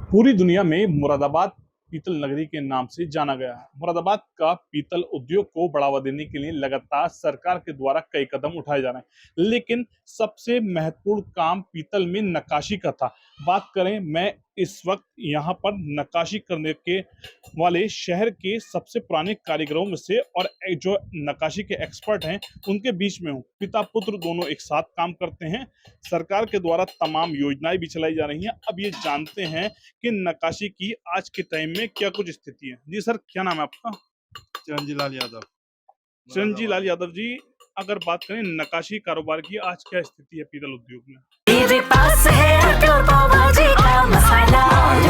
पूरी दुनिया में मुरादाबाद पीतल नगरी के नाम से जाना गया है। मुरादाबाद का पीतल उद्योग को बढ़ावा देने के लिए लगातार सरकार के द्वारा कई कदम उठाए जा रहे हैं, लेकिन सबसे महत्वपूर्ण काम पीतल में नक्काशी का था। बात करें, मैं इस वक्त यहाँ पर नक्काशी करने के वाले शहर के सबसे पुराने कारीगरों में से और जो नक्काशी के एक्सपर्ट हैं उनके बीच में हूँ। पिता पुत्र दोनों एक साथ काम करते हैं। सरकार के द्वारा तमाम योजनाएं भी चलाई जा रही हैं। अब ये जानते हैं कि नक्काशी की आज के टाइम में क्या कुछ स्थिति है। जी सर, क्या नाम है आपका? चिरंजी लाल यादव, चिरंजी मुरादाबाद। लाल यादव जी, अगर बात करें नक्काशी कारोबार की, आज क्या स्थिति है पीतल उद्योग में? मेरे पास है प्योर पाव भाजी का मसाला,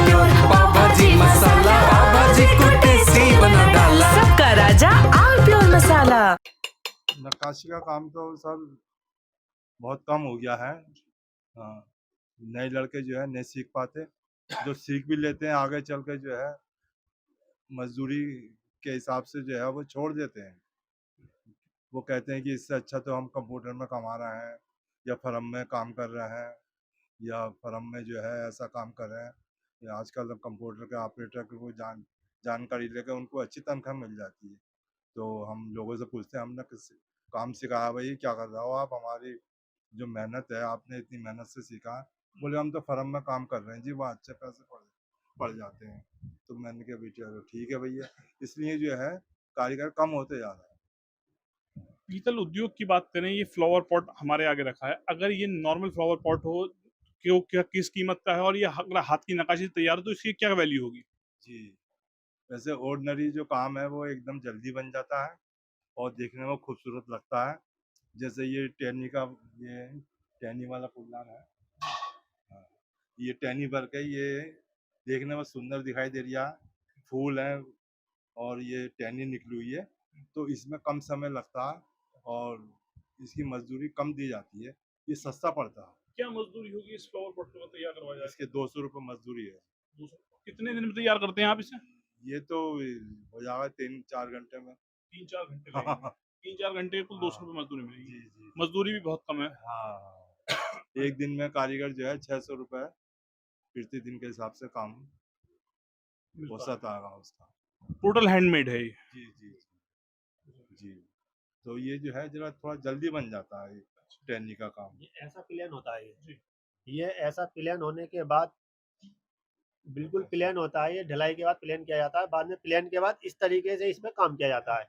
प्योर पाव भाजी मसाला, पाव भाजी को टेस्टी बना डाला, सबका राजा आल प्योर मसाला। नक्काशी का काम तो सर बहुत कम हो गया है। हाँ, नए लड़के जो है नहीं सीख पाते, जो सीख भी लेते हैं आगे चल के जो है मजदूरी के हिसाब से जो है वो छोड़ देते हैं। वो कहते हैं कि इससे अच्छा तो हम कंप्यूटर में कमा रहे हैं या फर्म में काम कर रहे हैं या फर्म में जो है ऐसा काम कर रहे हैं। या आजकल कंप्यूटर के ऑपरेटर को जानकारी लेकर उनको अच्छी तनख्वाह मिल जाती है। तो हम लोगों से पूछते हैं, हमने किस काम सिखाया भाई, क्या कर रहे हो आप? हमारी जो मेहनत है, आपने इतनी मेहनत से सीखा। बोले हम तो फर्म में काम कर रहे हैं जी, वहाँ अच्छे पैसे पड़ जाते हैं। तो मैंने कहा बेटे चलो ठीक है भैया, इसलिए जो है कारीगर कम होते जा रहे हैं। पीतल उद्योग की बात करें, ये फ्लावर पॉट हमारे आगे रखा है। अगर ये नॉर्मल फ्लावर पॉट हो, क्यों क्या किस कीमत का है, और ये अगर हाथ की नक्काशी से तैयार हो तो इसकी क्या वैल्यू होगी? जी, वैसे ऑर्डिनरी जो काम है वो एकदम जल्दी बन जाता है और देखने में खूबसूरत लगता है। जैसे ये टहनी का, ये टहनी वाला फूलदान है। हाँ, ये टहनी भर के ये देखने में सुंदर दिखाई दे रहा है, फूल है और ये टहनी निकली हुई है, तो इसमें कम समय लगता है और इसकी मजदूरी कम दी जाती है, ये सस्ता पड़ता है। क्या मजदूरी होगी इस फ्लावर पॉट को तैयार करवाया जाए? इसके 200 रुपये मजदूरी है। कितने दिन में तैयार करते हैं आप इसे? ये तो हो जाएगा 3-4 घंटे में। 3-4 घंटे हाँ लगेंगे। 3-4 घंटे कुल हाँ 200 रुपये मजदूरी मिलेगी। जी जी मजदूरी भी बहुत कम है। हाँ। एक दिन में कारीगर जो है 600 रुपये प्रति दिन के हिसाब से काम औसत आएगा उसका। टोटल हैंडमेड है ये। जी जी जी। तो ये जो है जरा थोड़ा जल्दी बन जाता है टहनी का काम। ये ऐसा प्लेन होता है ये ऐसा प्लेन होने के बाद बिल्कुल प्लेन होता है। ये ढलाई के बाद प्लेन किया जाता है, बाद में प्लेन के बाद इस तरीके से इसमें काम किया जाता है।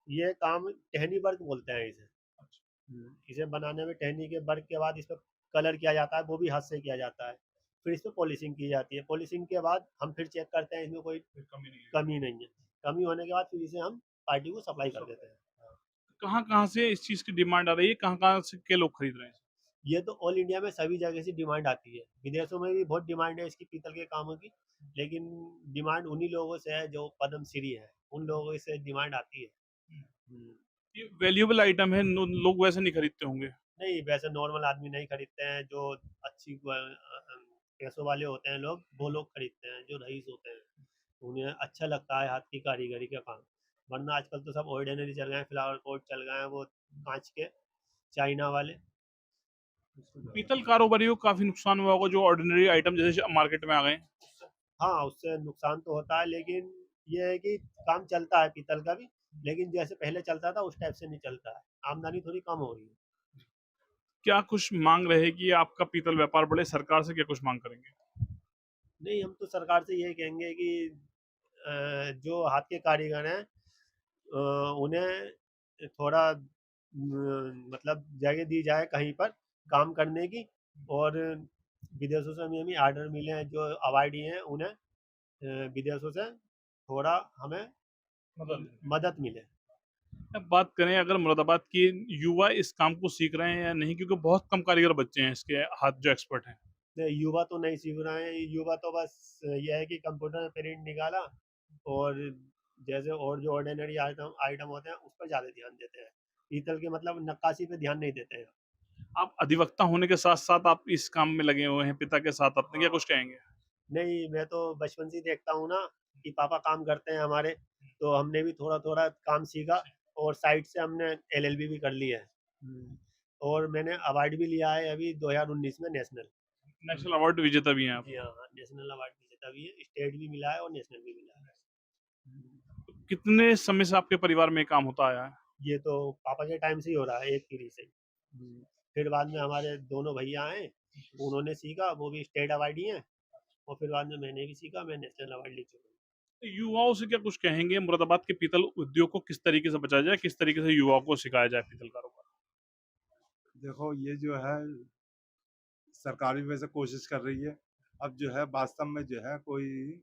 ये काम टहनी वर्क बोलते हैं इसे। इसे बनाने में टहनी के वर्क के बाद इस पर कलर किया जाता है, वो भी हाथ से किया जाता है। फिर इस पर पॉलिशिंग की जाती है। पॉलिशिंग के बाद हम फिर चेक करते हैं इसमें कोई कमी नहीं है। कमी होने के बाद फिर इसे हम पार्टी को सप्लाई कर देते हैं। कहाँ कहाँ से इस चीज की डिमांड आ रही है, कहाँ कहाँ से के लोग खरीद रहे हैं? ये तो ऑल इंडिया में सभी जगह से डिमांड आती है। विदेशों में भी बहुत डिमांड है इसकी पीतल के कामों की, लेकिन डिमांड उन्हीं लोगों से है जो पद्म श्री है, उन लोगों से डिमांड आती है। ये वैल्यूएबल आइटम है, लोग वैसे नहीं खरीदते होंगे। नहीं, वैसे नॉर्मल आदमी नहीं खरीदते हैं। जो अच्छी पैसों वाले होते हैं लोग, वो लोग खरीदते हैं। जो रईस होते हैं उन्हें अच्छा लगता है हाथ की कारीगरी का काम। वरना आजकल तो सब ऑर्डिनरी चल गए हैं, फ्लावर पॉट चल गए हैं, वो कांच के चाइना वाले। पीतल कारोबारियों को काफी नुकसान हुआ होगा जो ऑर्डिनरी आइटम जैसे मार्केट में आ गए। हाँ, उससे नुकसान तो होता है, लेकिन ये है कि काम चलता है पीतल का भी, लेकिन जैसे पहले चलता था उस टाइप से नहीं चलता है। आमदनी थोड़ी कम हो रही है। क्या कुछ मांग रहे हैं कि आपका पीतल व्यापार बढ़े? सरकार से क्या कुछ मांग करेंगे? नहीं, हम तो सरकार से यही कहेंगे कि जो हाथ के कारीगर हैं उन्हें थोड़ा मतलब जगह दी जाए कहीं पर काम करने की। और विदेशों से हमें भी ऑर्डर मिले हैं, जो अवार्डी हैं उन्हें विदेशों से थोड़ा हमें मदद मिले। अब बात करें, अगर मुरादाबाद की युवा इस काम को सीख रहे हैं या नहीं, क्योंकि बहुत कम कारीगर बच्चे हैं इसके हाथ जो एक्सपर्ट हैं। युवा तो नहीं सीख रहे हैं। युवा तो बस ये है कि कंप्यूटर में प्रिंट निकाला और जैसे और जो ऑर्डिनरी आइटम आइटम होते हैं उस पर ज़्यादा ध्यान देते हैं। पीतल के मतलब नक्काशी पे ध्यान नहीं देते हैं। आप अधिवक्ता होने के साथ साथ आप इस काम में लगे हुए हैं पिता के साथ, अपने क्या हाँ, कुछ कहेंगे? नहीं, मैं तो बचपन से ही देखता हूँ ना कि पापा काम करते हैं हमारे, तो हमने भी थोड़ा थोड़ा काम सीखा और साइड से हमने एलएलबी भी कर ली है। और मैंने अवार्ड भी लिया है अभी 2019 में नेशनल। नेशनल अवार्ड विजेता भी हैं आप। जी हाँ, हाँ, नेशनल अवार्ड भी नेता भी है, स्टेट भी मिला है और नेशनल भी मिला है। कितने समय से आपके परिवार में ये काम होता आया है? ये तो पापा के टाइम से ही हो रहा है, एक पीढ़ी से। फिर बाद में हमारे दोनों भैया हैं, उन्होंने सीखा, वो भी स्टेट अवार्डी हैं, और फिर बाद में मैंने भी सीखा, मैं नेशनल अवार्ड ले चुका हूँ। युवाओं से क्या कुछ कहेंगे? मुरादाबाद के पीतल उद्योग को किस तरीके से बचाया जाए, किस तरीके से युवाओं को सिखाया जाए पीतल कारोबार? देखो ये जो है सरकार भी वैसे कोशिश कर रही है। अब जो है वास्तव में जो है कोई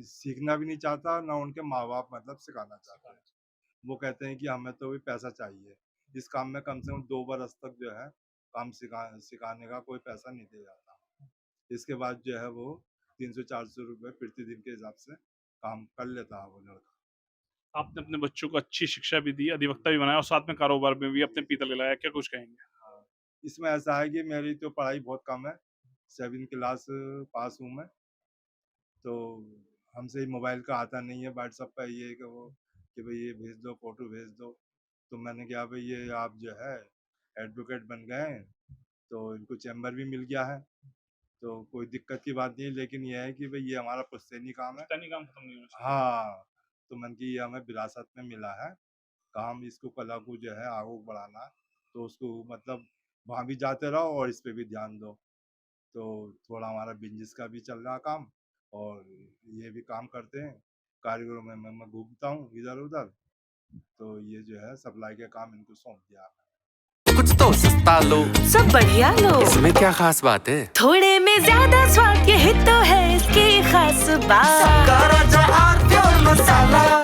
सीखना भी नहीं चाहता, ना उनके माँ बाप मतलब सिखाना चाहते हैं। वो कहते हैं कि हमें तो भी पैसा चाहिए। इस काम में कम से कम 2 बरस तक जो है काम सिखाने का कोई पैसा नहीं दिया जाता। इसके बाद जो है वो 300-400 रुपये प्रतिदिन के हिसाब से काम कर लेता है वो लड़का। आपने अपने बच्चों को अच्छी शिक्षा भी दी, अधिवक्ता भी बनाया और साथ में कारोबार में भी अपने पीतल लाया, क्या कुछ कहेंगे? हाँ, इसमें ऐसा है कि मेरी तो पढ़ाई बहुत कम है, 7 क्लास पास हूँ मैं, तो हमसे मोबाइल का आता नहीं है। व्हाट्सएप पे ये कि वो कि भाई ये भेज दो, फ़ोटो भेज दो। तो मैंने कहा भाई ये आप जो है एडवोकेट बन गए हैं, तो इनको चैम्बर भी मिल गया है, तो कोई दिक्कत की बात नहीं है। लेकिन ये है कि भाई ये हमारा पुश्तैनी काम है। पुश्तैनी काम खत्म नहीं होना चाहिए। हाँ, तो मैंने कि ये हमें विरासत में मिला है काम, इसको कला को जो है आगे बढ़ाना है, तो उसको मतलब वहाँ भी जाते रहो और इस पे भी ध्यान दो। तो थोड़ा हमारा बिज़नेस का भी चल रहा काम और ये भी काम करते हैं। कारीगरों में मैं घूमता हूँ इधर-उधर, तो ये जो है सप्लाई का काम इनको सौंप दिया है। कुछ तो सस्ता लो, सब बढ़िया लो, इसमें क्या खास बात है? थोड़े में ज्यादा स्वाद, यही तो है इसकी खास बात। राजा आर प्योर मसाला।